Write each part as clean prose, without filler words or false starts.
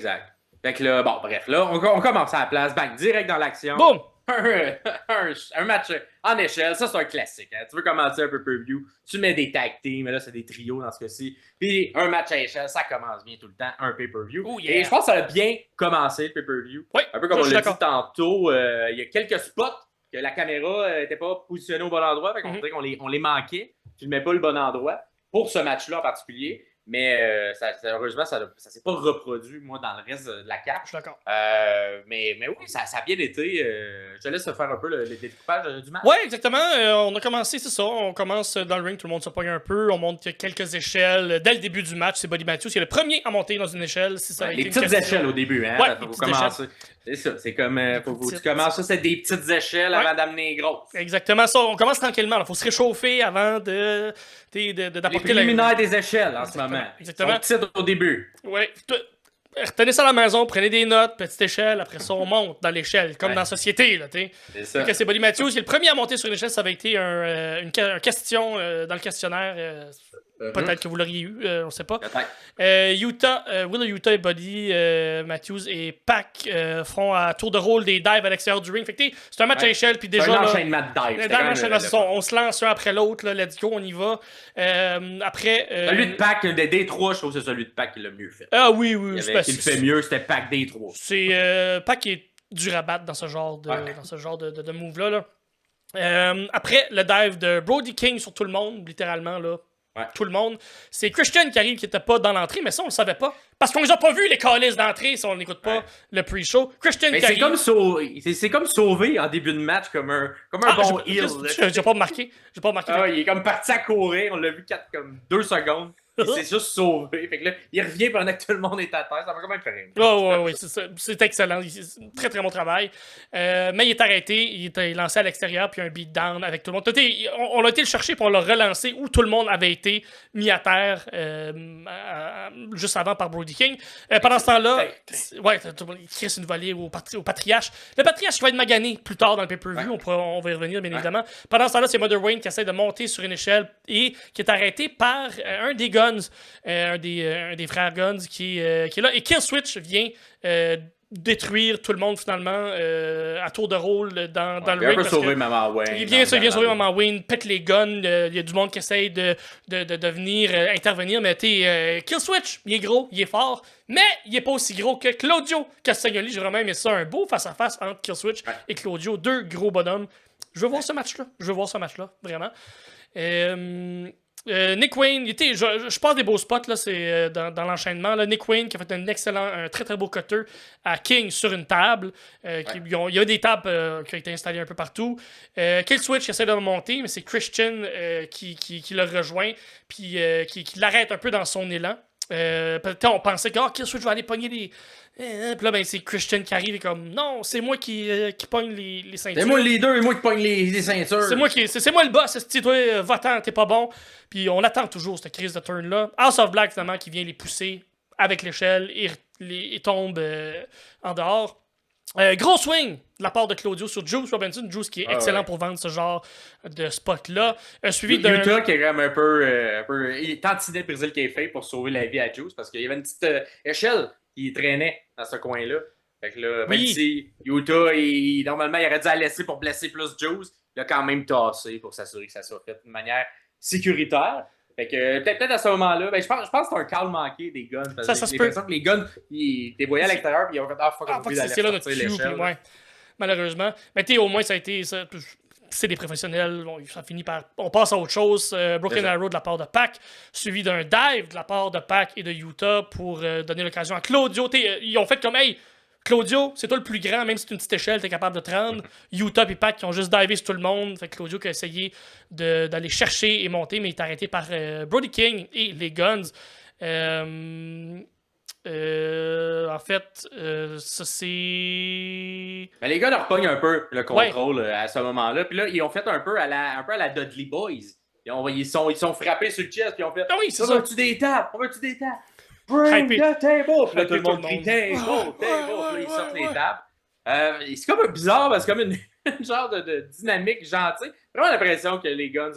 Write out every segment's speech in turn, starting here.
Exact. Fait que là, bon, bref, là, on commence à la place, bang, direct dans l'action. Boum! Un match en échelle, ça c'est un classique. Hein. Tu veux commencer un peu pay-per-view, tu mets des tag teams, mais là c'est des trios dans ce cas-ci. Puis un match à échelle, ça commence bien tout le temps, un pay-per-view. Oh Et yeah! je pense que ça a bien commencé le pay-per-view. Oui, Un peu comme ça, on je suis l'a dit d'accord. tantôt, il y a quelques spots que la caméra n'était pas positionnée au bon endroit, fait qu'on dirait qu'on les manquait. Tu ne mets pas le bon endroit pour ce match-là en particulier. Mais heureusement, ça ne s'est pas reproduit, moi, dans le reste de la carte. Je suis d'accord. Mais oui, ça a bien été. Je te laisse faire un peu le découpage du match. Ouais, exactement. On a commencé, c'est ça. On commence dans le ring, tout le monde se pogne un peu. On monte quelques échelles. Dès le début du match, c'est Buddy Matthews qui est le premier à monter dans une échelle. Si ça Les petites échelles au début, hein. Ouais, Faut commencer. C'est ça. C'est comme. Faut que tu commences ça, c'est des petites échelles avant d'amener les grosses. Exactement ça. On commence tranquillement. Il faut se réchauffer avant d'apporter les préliminaires des échelles en ce moment. Exactement. Ils sont petites au début. Ouais. Retenez ça à la maison, prenez des notes, petite échelle, après ça on monte dans l'échelle, comme dans la société, là, tu sais. C'est ça. C'est Buddy Matthews, il est le premier à monter sur une échelle, ça avait été une question dans le questionnaire, peut-être que vous l'auriez eu, on sait pas. Will Utah et Buddy Matthews et Pac font à tour de rôle des dives à l'extérieur du ring. Fait que c'est un match à échelle, puis déjà. C'est un enchaînement de dives. On se lance un après l'autre, là, let's go, on y va. Après. Celui de Pac, des trois, je trouve que c'est celui de Pac qui l'a mieux fait. Ah oui, qui le fait mieux, c'était Pac des trois. C'est Pac qui est dur à battre dans ce genre de move-là. Là. Après le dive de Brody King sur tout le monde, littéralement, là. Ouais. Tout le monde. C'est Christian qui arrive qui était pas dans l'entrée, mais ça on le savait pas. Parce qu'on les a pas vu les calices d'entrée si on n'écoute pas le pre-show. Christian qui arrive. C'est comme sauvé en début de match comme un bon heel. J'ai pas remarqué. Il est comme parti à courir, on l'a vu comme 2 secondes. Il s'est juste sauvé. Fait que là, il revient pendant que tout le monde est à terre. Ça va quand même faire rire. Oui, c'est excellent. Très, très bon travail. Mais il est arrêté. Il est lancé à l'extérieur, puis un beatdown avec tout le monde. On a été le chercher, puis on l'a relancé où tout le monde avait été mis à terre juste avant par Brody King. Pendant ce temps-là, il crisse une volée au Patriarche. Le Patriarche qui va être magané plus tard dans le pay-per-view. On va y revenir, bien évidemment. Pendant ce temps-là, c'est Mother Wayne qui essaie de monter sur une échelle et qui est arrêté par un des Guns, un des frères Guns qui est là. Et Killswitch vient détruire tout le monde finalement à tour de rôle dans le ring. Il vient sauver Maman Wayne. Il vient sauver Maman Wayne, pète les guns. Il y a du monde qui essaye de venir intervenir. Mais Killswitch, il est gros, il est fort, mais il est pas aussi gros que Claudio Castagnoli. J'ai vraiment aimé ça, un beau face-à-face entre Killswitch et Claudio, deux gros bonhommes. Je veux voir ce match-là. Vraiment. Nick Wayne, je passe des beaux spots là, c'est dans l'enchaînement. Là, Nick Wayne qui a fait un très très beau cutter à King sur une table. Il y a des tables qui ont été installées un peu partout. Killswitch qui essaie de monter, mais c'est Christian qui le rejoint puis qui l'arrête un peu dans son élan. Peut-être on pensait que Killswitch va aller pogner les. Puis là, c'est Christian qui arrive et comme non, c'est moi qui pogne les ceintures. C'est moi le leader et moi qui pogne les ceintures. C'est moi le boss, toi, va-t'en, t'es pas bon. Puis on attend toujours cette crise de turn-là. House of Black, finalement, qui vient les pousser avec l'échelle et tombe en dehors. Gros swing de la part de Claudio sur Juice Robinson. Juice qui est excellent pour vendre ce genre de spot-là. Suivi d'un. Utah qui est quand même un peu. Il tantinait de briser le café pour sauver la vie à Juice parce qu'il y avait une petite échelle qui traînait dans ce coin-là. Fait que là, même si Utah, normalement, il aurait dû la laisser pour blesser plus Juice, il a quand même tassé pour s'assurer que ça soit fait de manière sécuritaire. Fait que peut-être à ce moment-là, je pense que c'est un call manqué des guns. Parce ça que j'ai l'impression que les guns, ils voyaient à l'extérieur et ils ont fait c'est là notre cue, ouais. Malheureusement. Mais au moins, ça a été. C'est des professionnels, ça finit par. On passe à autre chose. Broken Arrow de la part de Pac, suivi d'un dive de la part de Pac et de Utah pour donner l'occasion à Claudio. Ils ont fait comme, hey, Claudio, c'est toi le plus grand, même si c'est une petite échelle, t'es capable de te rendre. Utah et Pac qui ont juste divé sur tout le monde. Fait que Claudio qui a essayé d'aller chercher et monter, mais il est arrêté par Brody King et les Guns. En fait, ça c'est. Les gars leur pognent un peu le contrôle à ce moment-là. Puis là, ils ont fait un peu à la Dudley Boys. Ils sont frappés sur le chest. Puis ils ont fait. Ah oui, c'est ça. On veut-tu des tapes? Bring the table! Puis là, tout le monde crie table. Puis là, ils sortent les tapes. C'est comme un bizarre parce que c'est comme une genre de dynamique gentille. Vraiment l'impression que les Guns,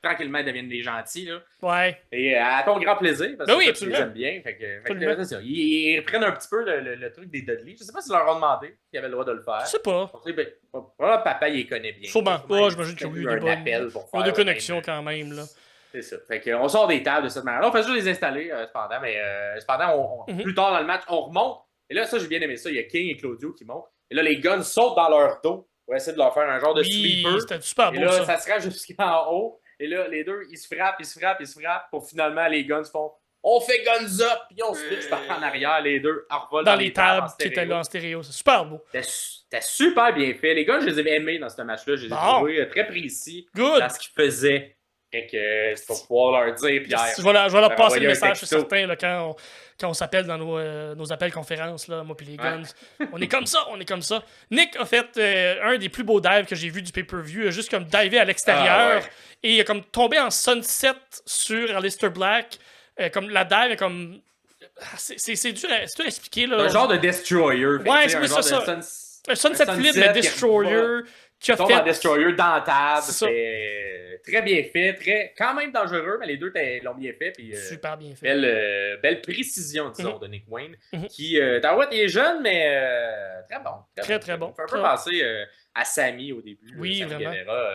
tranquillement, deviennent des gentils. Là. Ouais. Et à ton grand plaisir, parce Ben que oui, toi, tu absolument. les aimes bien. Fait que Absolument. c'est ça. Ils reprennent un petit peu le truc des Dudley. Je sais pas s'ils leur ont demandé s'ils avaient le droit de le faire. Je sais pas. Ben, probablement, papa, il les connaît bien. Sûrement. Sûrement, Ouais, j'imagine qu'il y a eu des un bonnes. appel pour Ils ont faire des le connexions même, quand même, là. c'est ça. Fait qu'on sort des tables de cette manière-là. On fait juste les installer, cependant, mais cependant, plus tard dans le match, on remonte. Et là, ça, j'ai bien aimé ça. Il y a King et Claudio qui montent. Et là, les Guns sautent dans leur dos pour essayer de leur faire un genre de sweeper. C'était super beau, et là, ça. ça se rend jusqu'en haut. Et là, les deux, ils se frappent. Pour finalement, les Guns font on fait Guns up. Puis on switch par en arrière. Les deux revolent dans les tables qui étaient là en stéréo. C'est super beau. C'était super bien fait. Les Guns, je les ai aimés dans ce match-là. Je les ai trouvés très précis Good. dans ce qu'ils faisaient. Fait que c'est pour pouvoir leur dire, Pierre. Je vais leur passer le message, texto. c'est certain, là, quand on s'appelle dans nos appels conférences, là, moi puis les Guns. On est comme ça. Nick a fait un des plus beaux dives que j'ai vu du pay-per-view. Il a juste comme divé à l'extérieur et il a comme tombé en sunset sur Aleister Black. Comme la dive est comme... C'est dur à expliquer. Là. Un genre de Destroyer. Ouais, c'est ça. Un sunset flip de Destroyer. Qui a fait un Destroyer dans la table. C'est très bien fait, quand même dangereux, mais les deux l'ont bien fait. Puis, super bien fait. Belle précision, disons, de Nick Wayne. Qui, il est jeune, mais très bon. Très bon. On fait un peu penser à Sammy au début. Oui, Sammy vraiment. Guevara,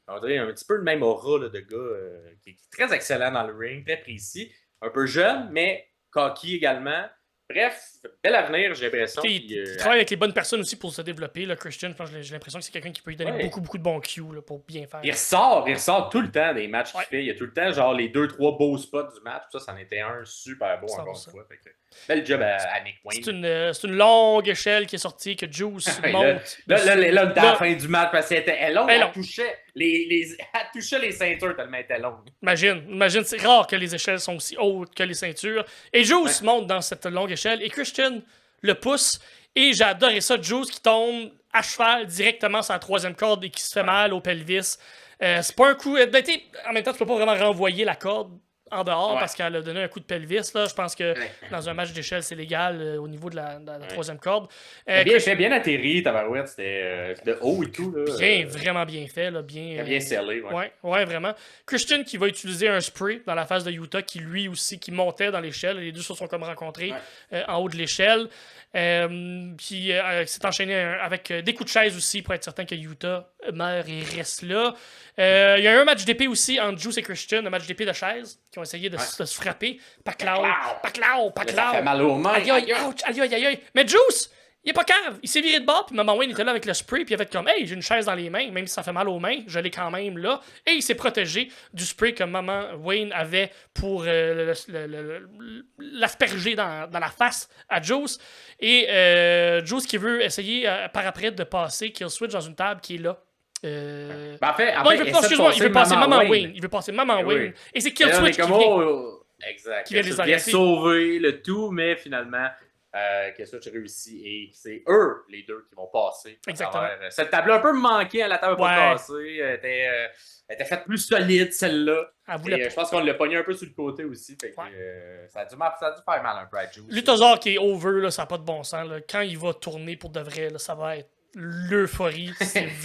on dirait un petit peu le même aura là, de gars qui est très excellent dans le ring, très précis. Un peu jeune, mais cocky également. Bref, bel avenir, j'ai l'impression. Il travaille avec les bonnes personnes aussi pour se développer. Là, Christian, j'ai l'impression que c'est quelqu'un qui peut lui donner beaucoup de bons cues là, pour bien faire. Il ressort tout le temps des matchs qu'il fait. Il y a tout le temps genre les 2-3 beaux spots du match. Ça en était un super beau encore une fois. Fait que, bel job à Nick Wayne. C'est une longue échelle qui est sortie, que Juice monte. Là, à la fin du match, parce qu'elle était longue, elle touchait les ceintures tellement elle était longue. Imagine, c'est rare que les échelles sont aussi hautes que les ceintures. Et Juice monte dans cette longue échelle et Christian le pousse. Et j'ai adoré ça, Juice qui tombe à cheval directement sur la troisième corde et qui se fait mal au pelvis. C'est pas un coup... En même temps, tu peux pas vraiment renvoyer la corde en dehors parce qu'elle a donné un coup de pelvis. Là. Je pense que dans un match d'échelle, c'est légal au niveau de la troisième corde. Bien atterri, Tabarouette. C'était de haut et tout. Là, vraiment bien fait. Là, bien scellé. Ouais, vraiment. Christian qui va utiliser un spray dans la face de Utah qui lui aussi qui montait dans l'échelle. Les deux se sont comme rencontrés en haut de l'échelle. Puis s'est enchaîné avec des coups de chaise aussi pour être certain que Utah meurt et reste là. Il y a un match d'épée aussi entre Juice et Christian, un match d'épée de chaise qui ont essayé de se frapper. Paclao. Ça fait mal aux mains. Aïe. Mais Juice, il est pas cave. Il s'est viré de bord, puis Maman Wayne était là avec le spray, puis il avait fait comme, hey, j'ai une chaise dans les mains, même si ça fait mal aux mains, je l'ai quand même là. Et il s'est protégé du spray que Maman Wayne avait pour l'asperger dans la face à Juice. Et Juice qui veut essayer par après de passer Kill Switch dans une table qui est là. En fait, il veut passer Maman Wayne. Il veut passer Maman Wayne. Et c'est Kill Switch qui vient. Exact. Qui vient les arrêter. Sauver le tout, mais finalement, Kill Switch réussit et c'est eux, les deux, qui vont passer. Exactement. Cette table un peu manquée à la table pour passer. Elle était faite plus solide, celle-là. Je pense qu'on l'a pogné un peu sur le côté aussi. Fait que, ça a dû faire mal un peu à Juice. Luthazar qui est over, là, ça n'a pas de bon sens. Là. Quand il va tourner pour de vrai, là, ça va être l'euphorie.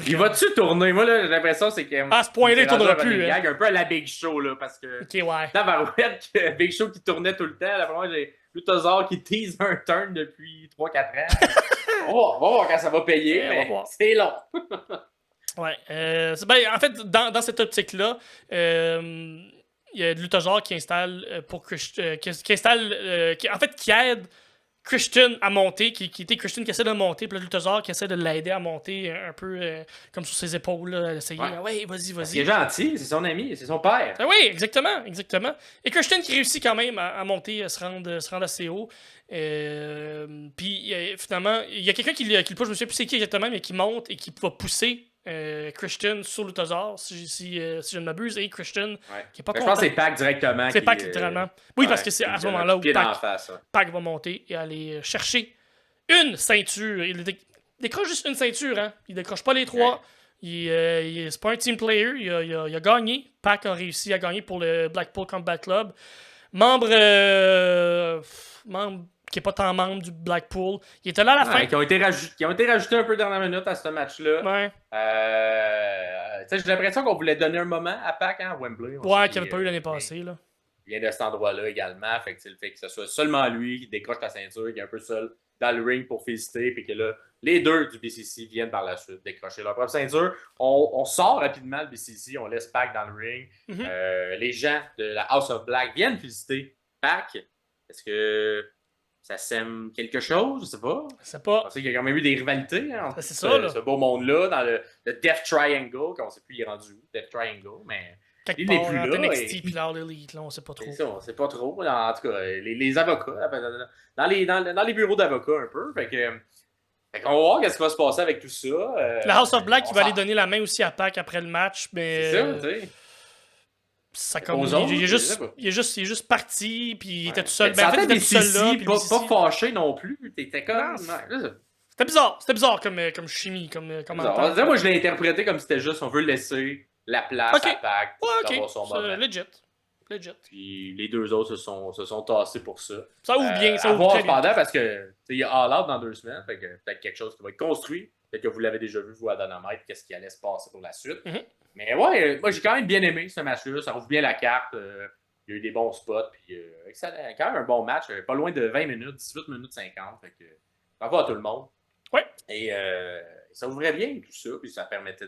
Il va-tu tourner? Moi, là, j'ai l'impression c'est que. À ce point-là, il tournera plus. Hein. Un peu à la Big Show, là, parce que. Tabarouette, Big Show qui tournait tout le temps. Là, vraiment, j'ai Luthazar qui tease un turn depuis 3-4 ans. On va voir quand ça va payer, mais c'est long. En fait, dans cette optique-là, il y a Luthazar qui installe qui aide Christian à monter, qui était Christian qui essaie de monter, puis Luthazar qui essaie de l'aider à monter un peu comme sur ses épaules, là, essayer. Vas-y. Il est gentil, c'est son ami, c'est son père. Oui, exactement. Et Christian qui réussit quand même à monter, à se rendre assez haut. Puis finalement, il y a quelqu'un qui le pousse, je me souviens plus c'est qui exactement, mais qui monte et qui va pousser Christian sur Luthazar, si je ne m'abuse, et Christian qui est pas content. Je pense que c'est Pac directement. C'est Pac littéralement. Oui, parce que c'est à ce moment-là où Pac va monter et aller chercher une ceinture. Il décroche juste une ceinture, hein. Il décroche pas les trois. C'est pas un team player. Il a gagné. Pac a réussi à gagner pour le Blackpool Combat Club. Membre qui est pas tant membre du Blackpool. Il était là à la fin. Qui ont été rajoutés un peu dernière minute à ce match-là. Ouais. J'ai l'impression qu'on voulait donner un moment à Pac à Wembley. Ouais, qu'il n'y avait pas eu l'année passée. Là. Il vient de cet endroit-là également. Fait que, le fait que ce soit seulement lui qui décroche la ceinture, qui est un peu seul dans le ring pour féliciter, puis que là, les deux du BCC viennent par la suite décrocher leur propre ceinture. On sort rapidement le BCC, on laisse Pac dans le ring. Les gens de la House of Black viennent féliciter Pac. Est-ce que ça sème quelque chose? Je sais pas. Je sais pas. On sait qu'il y a quand même eu des rivalités entre ce beau monde-là, dans le Death Triangle, qu'on ne sait plus il est rendu où, Death Triangle, mais quelque il part, n'est plus là. NXT puis l'All Elite, là, on sait pas trop. C'est ça, on sait pas trop. En tout cas, les avocats, dans les bureaux d'avocats un peu. Fait qu'on va voir ce qui va se passer avec tout ça. La House of Black qui va aller donner la main aussi à Pac après le match, mais... C'est ça, tu sais. Ça comme il est juste parti puis il était tout seul. Ben, en fait, il était tout seul là, pas fâché non plus. T'étais comme. C'était bizarre comme chimie, comme entente. Moi, je l'ai interprété comme si c'était juste on veut laisser la place à Pac d'avoir son moment. Legit. Puis les deux autres se sont tassés pour ça. Ça ouvre bien, ça ouvre très bien. Parce que il y a All Out dans 2 semaines, fait que peut-être quelque chose qui va être construit. Peut-être que vous l'avez déjà vu, vous, à Dynamite, qu'est-ce qui allait se passer pour la suite. Mais ouais, moi j'ai quand même bien aimé ce match-là. Ça ouvre bien la carte. Il y a eu des bons spots. Puis excellent. Quand même un bon match. Pas loin de 20 minutes, 18 minutes 50. Fait que bravo à tout le monde. Ouais. Et ça ouvrait bien tout ça. Puis ça permettait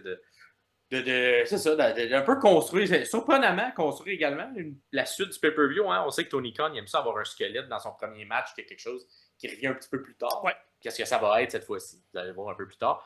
c'est ça, d'un peu construire, surprenamment construire également la suite du pay-per-view. Hein. On sait que Tony Khan il aime ça avoir un squelette dans son premier match, quelque chose qui revient un petit peu plus tard. Ouais. Qu'est-ce que ça va être cette fois-ci? Vous allez voir un peu plus tard.